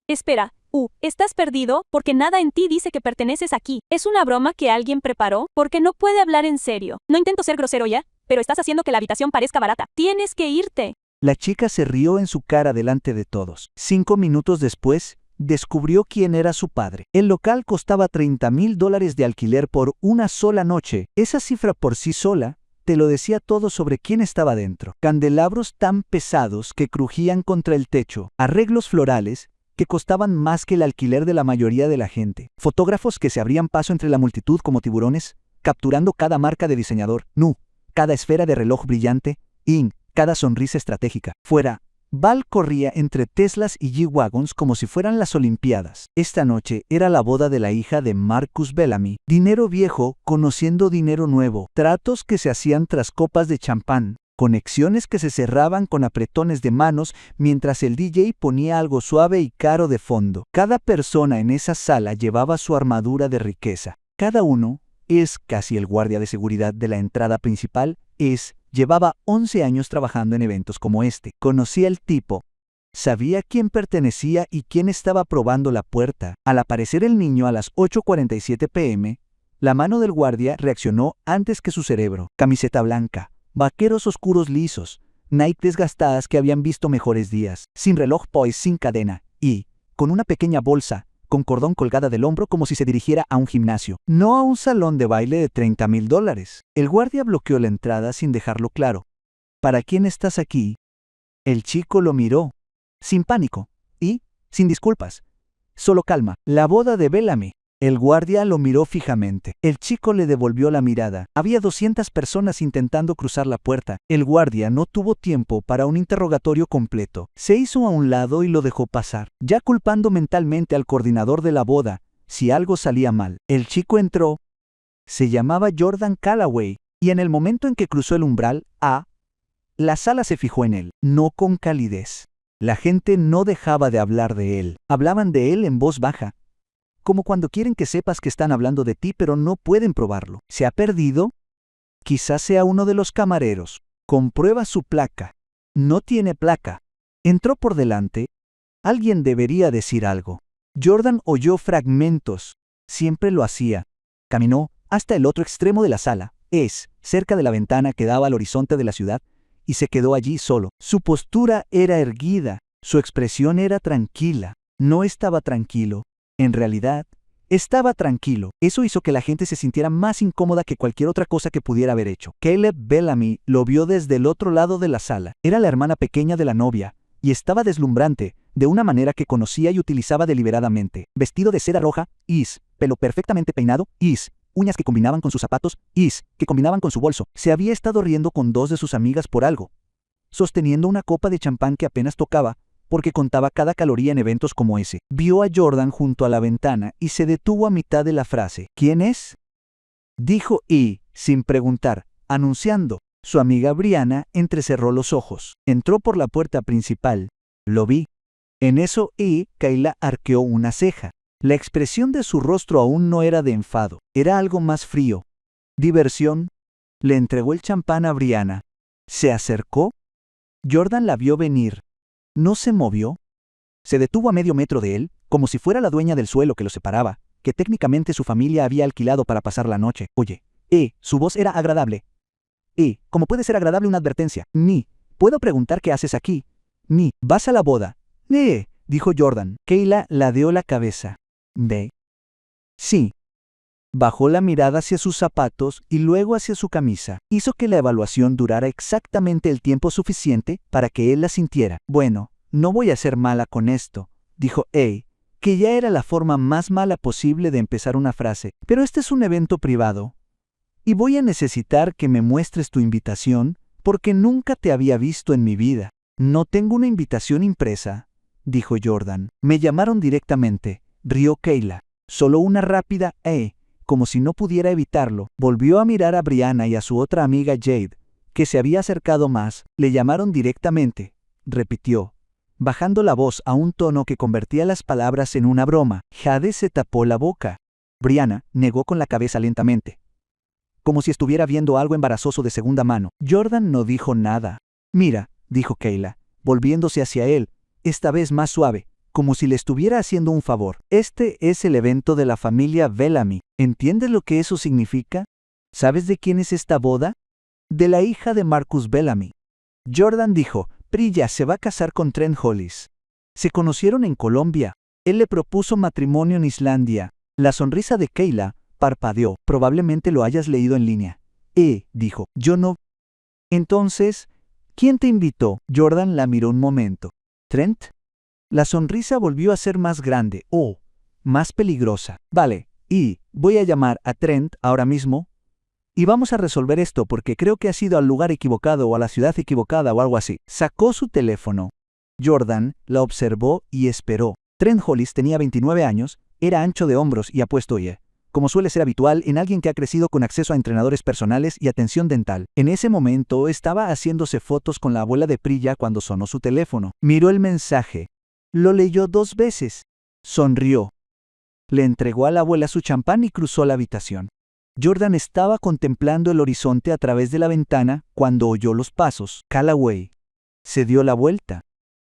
Espera, ¿estás perdido? Porque nada en ti dice que perteneces aquí. ¿Es una broma que alguien preparó? Porque no puede hablar en serio. No intento ser grosero ya, pero estás haciendo que la habitación parezca barata. Tienes que irte. La chica se rió en su cara delante de todos. 5 minutos después, descubrió quién era su padre. El local costaba $30,000 de alquiler por una sola noche. Esa cifra por sí sola te lo decía todo sobre quién estaba dentro. Candelabros tan pesados que crujían contra el techo, arreglos florales que costaban más que el alquiler de la mayoría de la gente, fotógrafos que se abrían paso entre la multitud como tiburones, capturando cada marca de diseñador, cada esfera de reloj brillante, cada sonrisa estratégica. Fuera, Val corría entre Teslas y G-Wagons como si fueran las Olimpiadas. Esta noche era la boda de la hija de Marcus Bellamy. Dinero viejo conociendo dinero nuevo, tratos que se hacían tras copas de champán, conexiones que se cerraban con apretones de manos mientras el DJ ponía algo suave y caro de fondo. Cada persona en esa sala llevaba su armadura de riqueza. Cada uno es casi el guardia de seguridad de la entrada principal, llevaba 11 años trabajando en eventos como este. Conocía el tipo. Sabía quién pertenecía y quién estaba probando la puerta. Al aparecer el niño a las 8:47 p.m., la mano del guardia reaccionó antes que su cerebro. Camiseta blanca, vaqueros oscuros lisos, Nike desgastadas que habían visto mejores días, sin reloj Poise sin cadena y, con una pequeña bolsa, con cordón colgada del hombro como si se dirigiera a un gimnasio, no a un salón de baile de $30,000. El guardia bloqueó la entrada sin dejarlo claro. ¿Para quién estás aquí? El chico lo miró, sin pánico y sin disculpas. Solo calma. La boda de Bellamy. El guardia lo miró fijamente. El chico le devolvió la mirada. Había 200 personas intentando cruzar la puerta. El guardia no tuvo tiempo para un interrogatorio completo. Se hizo a un lado y lo dejó pasar, ya culpando mentalmente al coordinador de la boda si algo salía mal. El chico entró. Se llamaba Jordan Callaway, y en el momento en que cruzó el umbral, la sala se fijó en él, no con calidez. La gente no dejaba de hablar de él. Hablaban de él en voz baja, como cuando quieren que sepas que están hablando de ti pero no pueden probarlo. ¿Se ha perdido? Quizás sea uno de los camareros. Comprueba su placa. No tiene placa. Entró por delante. Alguien debería decir algo. Jordan oyó fragmentos. Siempre lo hacía. Caminó hasta el otro extremo de la sala, cerca de la ventana que daba al horizonte de la ciudad, y se quedó allí solo. Su postura era erguida. Su expresión era tranquila. No estaba tranquilo. En realidad, estaba tranquilo. Eso hizo que la gente se sintiera más incómoda que cualquier otra cosa que pudiera haber hecho. Caleb Bellamy lo vio desde el otro lado de la sala. Era la hermana pequeña de la novia, y estaba deslumbrante, de una manera que conocía y utilizaba deliberadamente. Vestido de seda roja, pelo perfectamente peinado, uñas que combinaban con sus zapatos, que combinaban con su bolso. Se había estado riendo con 2 de sus amigas por algo, sosteniendo una copa de champán que apenas tocaba, porque contaba cada caloría en eventos como ese. Vio a Jordan junto a la ventana y se detuvo a mitad de la frase. ¿Quién es? Dijo sin preguntar, anunciando. Su amiga Brianna entrecerró los ojos. Entró por la puerta principal. Lo vi. En eso Kayla arqueó una ceja. La expresión de su rostro aún no era de enfado. Era algo más frío. Diversión. Le entregó el champán a Brianna. Se acercó. Jordan la vio venir. No se movió. Se detuvo a medio metro de él, como si fuera la dueña del suelo que lo separaba, que técnicamente su familia había alquilado para pasar la noche. Oye, su voz era agradable. ¿Cómo puede ser agradable una advertencia? ¿Puedo preguntar qué haces aquí? ¿Vas a la boda? Dijo Jordan. Kayla ladeó la cabeza. ¿Ve? Sí. Bajó la mirada hacia sus zapatos y luego hacia su camisa. Hizo que la evaluación durara exactamente el tiempo suficiente para que él la sintiera. Bueno, no voy a ser mala con esto, dijo que ya era la forma más mala posible de empezar una frase. Pero este es un evento privado, y voy a necesitar que me muestres tu invitación porque nunca te había visto en mi vida. No tengo una invitación impresa, dijo Jordan. Me llamaron directamente, rió Kayla. Solo una rápida como si no pudiera evitarlo. Volvió a mirar a Brianna y a su otra amiga Jade, que se había acercado más. Le llamaron directamente, repitió, bajando la voz a un tono que convertía las palabras en una broma. Jade se tapó la boca. Brianna negó con la cabeza lentamente, como si estuviera viendo algo embarazoso de segunda mano. Jordan no dijo nada. Mira, dijo Kayla, volviéndose hacia él, esta vez más suave, como si le estuviera haciendo un favor. Este es el evento de la familia Bellamy. ¿Entiendes lo que eso significa? ¿Sabes de quién es esta boda? De la hija de Marcus Bellamy. Jordan dijo, Priya se va a casar con Trent Hollis. Se conocieron en Colombia. Él le propuso matrimonio en Islandia. La sonrisa de Kayla parpadeó. Probablemente lo hayas leído en línea. Dijo, yo no. Entonces, ¿quién te invitó? Jordan la miró un momento. ¿Trent? La sonrisa volvió a ser más grande, más peligrosa. Vale, voy a llamar a Trent ahora mismo. Y vamos a resolver esto porque creo que has ido al lugar equivocado o a la ciudad equivocada o algo así. Sacó su teléfono. Jordan la observó y esperó. Trent Hollis tenía 29 años, era ancho de hombros y apuesto como suele ser habitual en alguien que ha crecido con acceso a entrenadores personales y atención dental. En ese momento estaba haciéndose fotos con la abuela de Priya cuando sonó su teléfono. Miró el mensaje. Lo leyó 2 veces. Sonrió. Le entregó a la abuela su champán y cruzó la habitación. Jordan estaba contemplando el horizonte a través de la ventana cuando oyó los pasos. Callaway. Se dio la vuelta.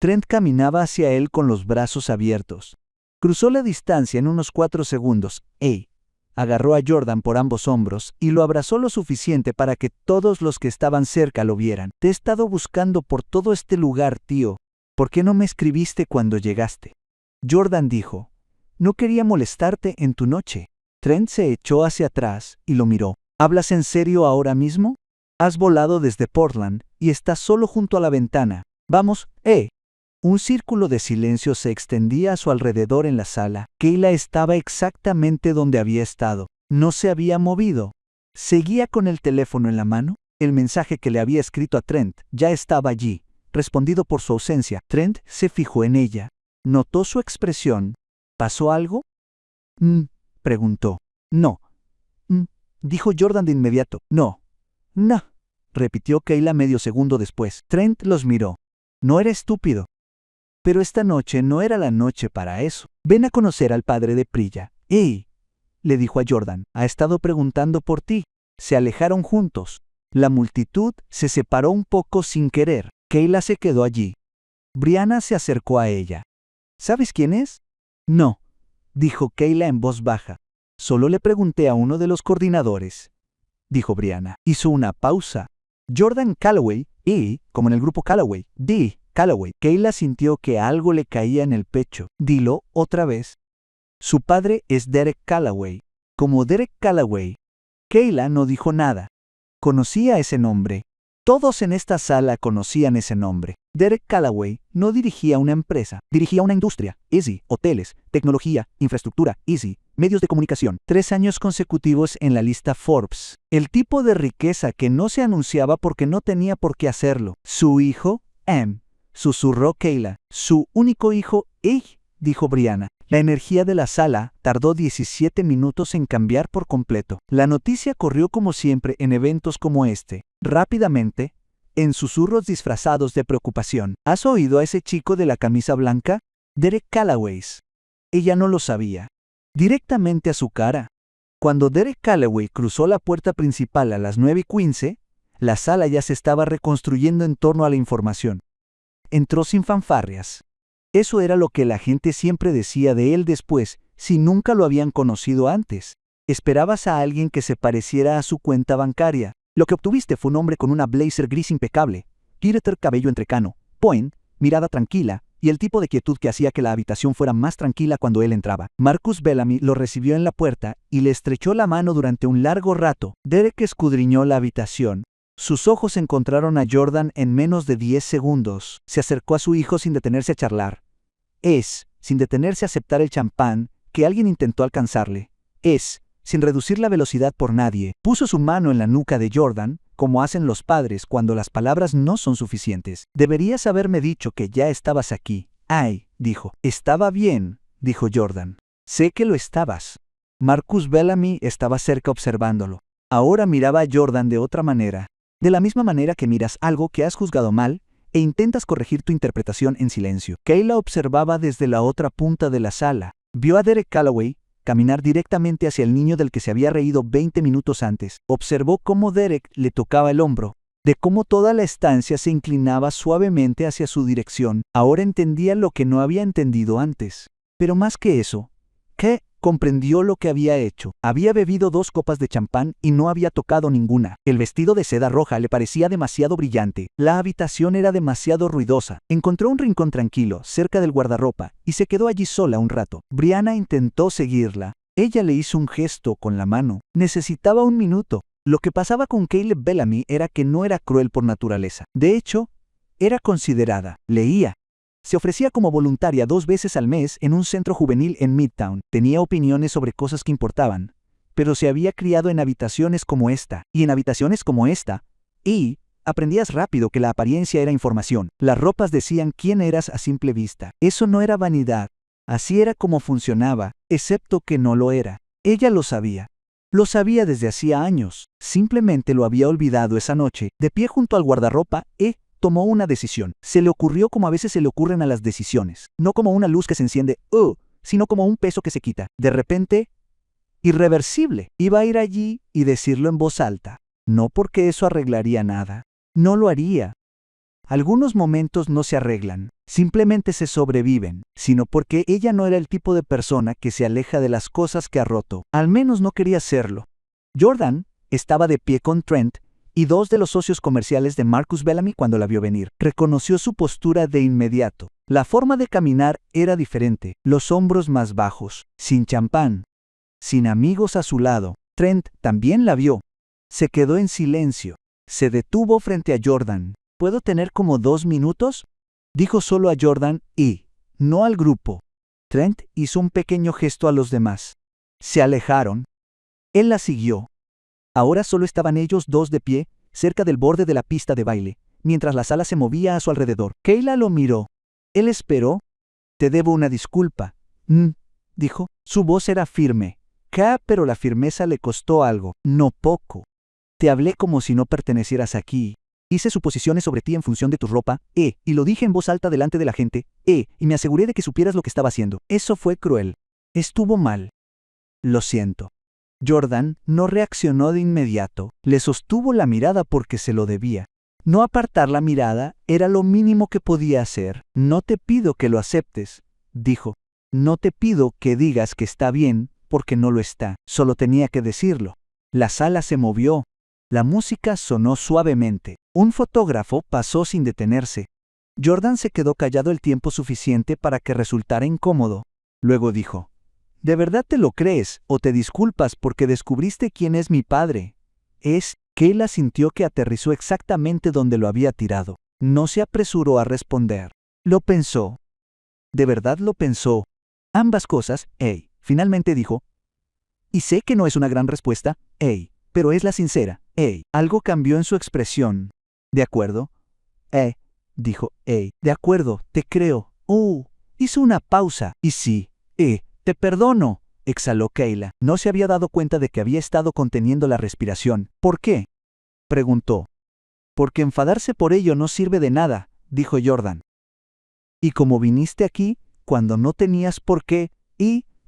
Trent caminaba hacia él con los brazos abiertos. Cruzó la distancia en unos 4 segundos. Agarró a Jordan por ambos hombros y lo abrazó lo suficiente para que todos los que estaban cerca lo vieran. Te he estado buscando por todo este lugar, tío. ¿Por qué no me escribiste cuando llegaste? Jordan dijo, no quería molestarte en tu noche. Trent se echó hacia atrás y lo miró. ¿Hablas en serio ahora mismo? Has volado desde Portland y estás solo junto a la ventana. Vamos, Un círculo de silencio se extendía a su alrededor en la sala. Kayla estaba exactamente donde había estado. No se había movido. ¿Seguía con el teléfono en la mano? El mensaje que le había escrito a Trent ya estaba allí, respondido por su ausencia. Trent se fijó en ella. Notó su expresión. ¿Pasó algo? Preguntó. No. Dijo Jordan de inmediato. No, repitió Kayla medio segundo después. Trent los miró. No era estúpido. Pero esta noche no era la noche para eso. Ven a conocer al padre de Priya. Le dijo a Jordan, ha estado preguntando por ti. Se alejaron juntos. La multitud se separó un poco sin querer. Kayla se quedó allí. Brianna se acercó a ella. ¿Sabes quién es? No, dijo Kayla en voz baja. Solo le pregunté a uno de los coordinadores, dijo Brianna. Hizo una pausa. Jordan Callaway, como en el grupo Callaway, Callaway. Kayla sintió que algo le caía en el pecho. Dilo otra vez. Su padre es Derek Callaway. Como Derek Callaway. Kayla no dijo nada. Conocía ese nombre. Todos en esta sala conocían ese nombre. Derek Callaway no dirigía una empresa, dirigía una industria. Easy, hoteles, tecnología, infraestructura, Easy, medios de comunicación. 3 años consecutivos en la lista Forbes. El tipo de riqueza que no se anunciaba porque no tenía por qué hacerlo. Su hijo, susurró Kayla. Su único hijo, dijo Brianna. La energía de la sala tardó 17 minutos en cambiar por completo. La noticia corrió como siempre en eventos como este. Rápidamente, en susurros disfrazados de preocupación. ¿Has oído a ese chico de la camisa blanca? Derek Callaway. Ella no lo sabía. Directamente a su cara. Cuando Derek Callaway cruzó la puerta principal a las 9:15, la sala ya se estaba reconstruyendo en torno a la información. Entró sin fanfarrias. Eso era lo que la gente siempre decía de él después, si nunca lo habían conocido antes. Esperabas a alguien que se pareciera a su cuenta bancaria. Lo que obtuviste fue un hombre con una blazer gris impecable, glitter cabello entrecano, point, mirada tranquila, y el tipo de quietud que hacía que la habitación fuera más tranquila cuando él entraba. Marcus Bellamy lo recibió en la puerta y le estrechó la mano durante un largo rato. Derek escudriñó la habitación. Sus ojos encontraron a Jordan en menos de 10 segundos. Se acercó a su hijo sin detenerse a charlar. Sin detenerse a aceptar el champán que alguien intentó alcanzarle. Sin reducir la velocidad por nadie. Puso su mano en la nuca de Jordan, como hacen los padres cuando las palabras no son suficientes. Deberías haberme dicho que ya estabas aquí. Dijo. Estaba bien, dijo Jordan. Sé que lo estabas. Marcus Bellamy estaba cerca observándolo. Ahora miraba a Jordan de otra manera. De la misma manera que miras algo que has juzgado mal e intentas corregir tu interpretación en silencio. Kayla observaba desde la otra punta de la sala. Vio a Derek Callaway caminar directamente hacia el niño del que se había reído 20 minutos antes. Observó cómo Derek le tocaba el hombro. de cómo toda la estancia se inclinaba suavemente hacia su dirección. Ahora entendía lo que no había entendido antes. Pero más que eso, Kay comprendió lo que había hecho. Había bebido 2 copas de champán y no había tocado ninguna. El vestido de seda roja le parecía demasiado brillante. La habitación era demasiado ruidosa. Encontró un rincón tranquilo, cerca del guardarropa, y se quedó allí sola un rato. Brianna intentó seguirla. Ella le hizo un gesto con la mano. Necesitaba un minuto. Lo que pasaba con Caleb Bellamy era que no era cruel por naturaleza. De hecho, era considerada. Leía. Se ofrecía como voluntaria 2 veces al mes en un centro juvenil en Midtown. Tenía opiniones sobre cosas que importaban, pero se había criado en habitaciones como esta, y en habitaciones como esta, y aprendías rápido que la apariencia era información. Las ropas decían quién eras a simple vista. Eso no era vanidad. Así era como funcionaba, excepto que no lo era. Ella lo sabía. Lo sabía desde hacía años. Simplemente lo había olvidado esa noche, de pie junto al guardarropa, tomó una decisión. Se le ocurrió como a veces se le ocurren a las decisiones. No como una luz que se enciende, sino como un peso que se quita. De repente, irreversible. Iba a ir allí y decirlo en voz alta. No porque eso arreglaría nada. No lo haría. Algunos momentos no se arreglan, simplemente se sobreviven, sino porque ella no era el tipo de persona que se aleja de las cosas que ha roto. Al menos no quería serlo. Jordan estaba de pie con Trent y 2 de los socios comerciales de Marcus Bellamy cuando la vio venir. Reconoció su postura de inmediato. La forma de caminar era diferente, los hombros más bajos, sin champán, sin amigos a su lado. Trent también la vio. Se quedó en silencio. Se detuvo frente a Jordan. ¿Puedo tener como 2 minutos? Dijo solo a Jordan y no al grupo. Trent hizo un pequeño gesto a los demás. Se alejaron. Él la siguió. Ahora solo estaban ellos 2 de pie, cerca del borde de la pista de baile, mientras la sala se movía a su alrededor. Kayla lo miró. Él esperó. Te debo una disculpa. Dijo. Su voz era firme. Pero la firmeza le costó algo, no poco. Te hablé como si no pertenecieras aquí. Hice suposiciones sobre ti en función de tu ropa, y lo dije en voz alta delante de la gente, y me aseguré de que supieras lo que estaba haciendo. Eso fue cruel. Estuvo mal. Lo siento. Jordan no reaccionó de inmediato. Le sostuvo la mirada porque se lo debía. No apartar la mirada era lo mínimo que podía hacer. No te pido que lo aceptes, dijo. No te pido que digas que está bien, porque no lo está. Solo tenía que decirlo. La sala se movió. La música sonó suavemente. Un fotógrafo pasó sin detenerse. Jordan se quedó callado el tiempo suficiente para que resultara incómodo. Luego dijo, ¿de verdad te lo crees o te disculpas porque descubriste quién es mi padre? Kayla sintió que aterrizó exactamente donde lo había tirado. No se apresuró a responder. Lo pensó. De verdad lo pensó. Ambas cosas, finalmente dijo. Y sé que no es una gran respuesta, pero es la sincera, Algo cambió en su expresión. ¿De acuerdo? Dijo, de acuerdo, te creo. Hizo una pausa. Y sí, te perdono, exhaló Kayla. No se había dado cuenta de que había estado conteniendo la respiración. ¿Por qué? Preguntó. Porque enfadarse por ello no sirve de nada, dijo Jordan. Y como viniste aquí, cuando no tenías por qué,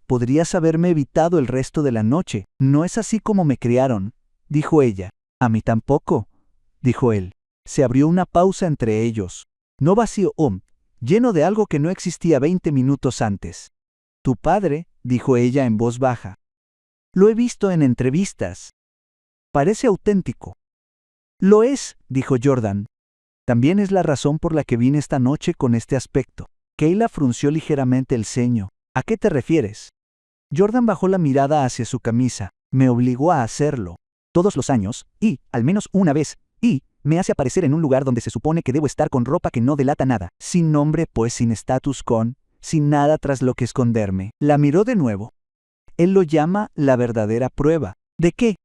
podrías haberme evitado el resto de la noche. No es así como me criaron, dijo ella. A mí tampoco, dijo él. Se abrió una pausa entre ellos. No vacío, lleno de algo que no existía 20 minutos antes. Tu padre, dijo ella en voz baja. Lo he visto en entrevistas. Parece auténtico. Lo es, dijo Jordan. También es la razón por la que vine esta noche con este aspecto. Kayla frunció ligeramente el ceño. ¿A qué te refieres? Jordan bajó la mirada hacia su camisa. Me obligó a hacerlo. Todos los años, al menos una vez, me hace aparecer en un lugar donde se supone que debo estar con ropa que no delata nada. Sin nombre, pues sin estatus sin nada tras lo que esconderme. La miró de nuevo. Él lo llama la verdadera prueba. ¿De qué?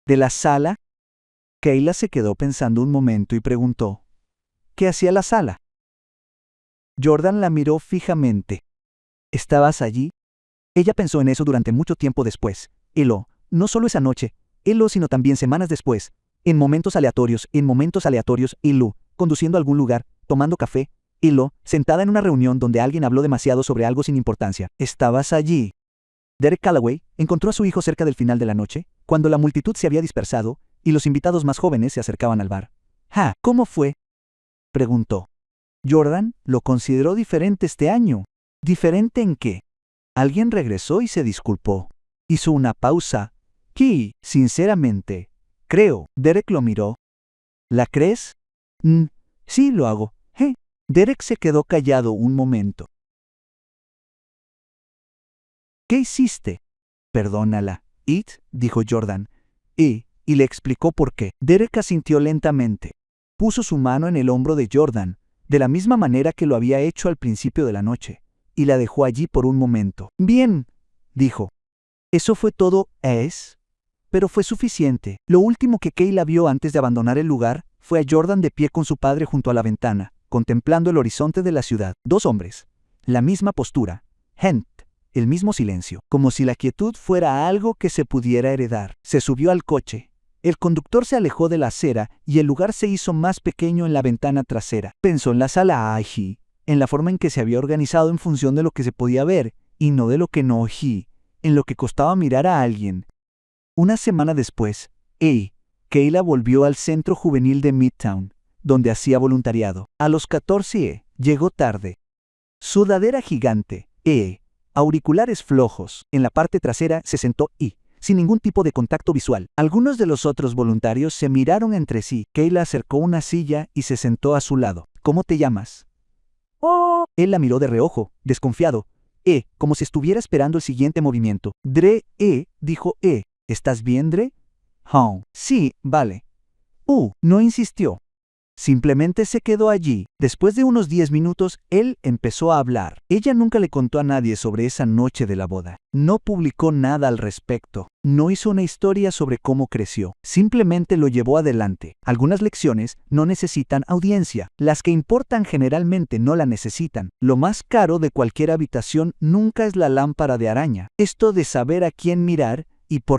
¿De la sala? Kayla se quedó pensando un momento y preguntó. ¿Qué hacía la sala? Jordan la miró fijamente. ¿Estabas allí? Ella pensó en eso durante mucho tiempo después. No solo esa noche, sino también semanas después, en momentos aleatorios, conduciendo a algún lugar, tomando café, sentada en una reunión donde alguien habló demasiado sobre algo sin importancia. ¿Estabas allí? Derek Calloway encontró a su hijo cerca del final de la noche, cuando la multitud se había dispersado y los invitados más jóvenes se acercaban al bar. ¿Cómo fue? Preguntó. Jordan lo consideró diferente este año. ¿Diferente en qué? Alguien regresó y se disculpó. Hizo una pausa. Sinceramente, creo. Derek lo miró. ¿La crees? Sí, lo hago. Derek se quedó callado un momento. ¿Qué hiciste? Perdónala, dijo Jordan. Y le explicó por qué. Derek asintió lentamente. Puso su mano en el hombro de Jordan, de la misma manera que lo había hecho al principio de la noche, y la dejó allí por un momento. Bien, dijo. Eso fue todo, pero fue suficiente. Lo último que Kayla vio antes de abandonar el lugar fue a Jordan de pie con su padre junto a la ventana, contemplando el horizonte de la ciudad. Dos hombres. La misma postura. El mismo silencio. Como si la quietud fuera algo que se pudiera heredar. Se subió al coche. El conductor se alejó de la acera y el lugar se hizo más pequeño en la ventana trasera. Pensó en la sala allí, en la forma en que se había organizado en función de lo que se podía ver y no de lo que no, en lo que costaba mirar a alguien. Una semana después, Kayla volvió al centro juvenil de Midtown, donde hacía voluntariado. A los 14, llegó tarde. Sudadera gigante, auriculares flojos. En la parte trasera se sentó sin ningún tipo de contacto visual. Algunos de los otros voluntarios se miraron entre sí. Kayla acercó una silla y se sentó a su lado. ¿Cómo te llamas? Oh. Él la miró de reojo, desconfiado. Como si estuviera esperando el siguiente movimiento. Dre, dijo ¿Estás bien, Dre? Sí, vale. No insistió. Simplemente se quedó allí. Después de unos 10 minutos, él empezó a hablar. Ella nunca le contó a nadie sobre esa noche de la boda. No publicó nada al respecto. No hizo una historia sobre cómo creció. Simplemente lo llevó adelante. Algunas lecciones no necesitan audiencia. Las que importan generalmente no la necesitan. Lo más caro de cualquier habitación nunca es la lámpara de araña. Esto de saber a quién mirar y por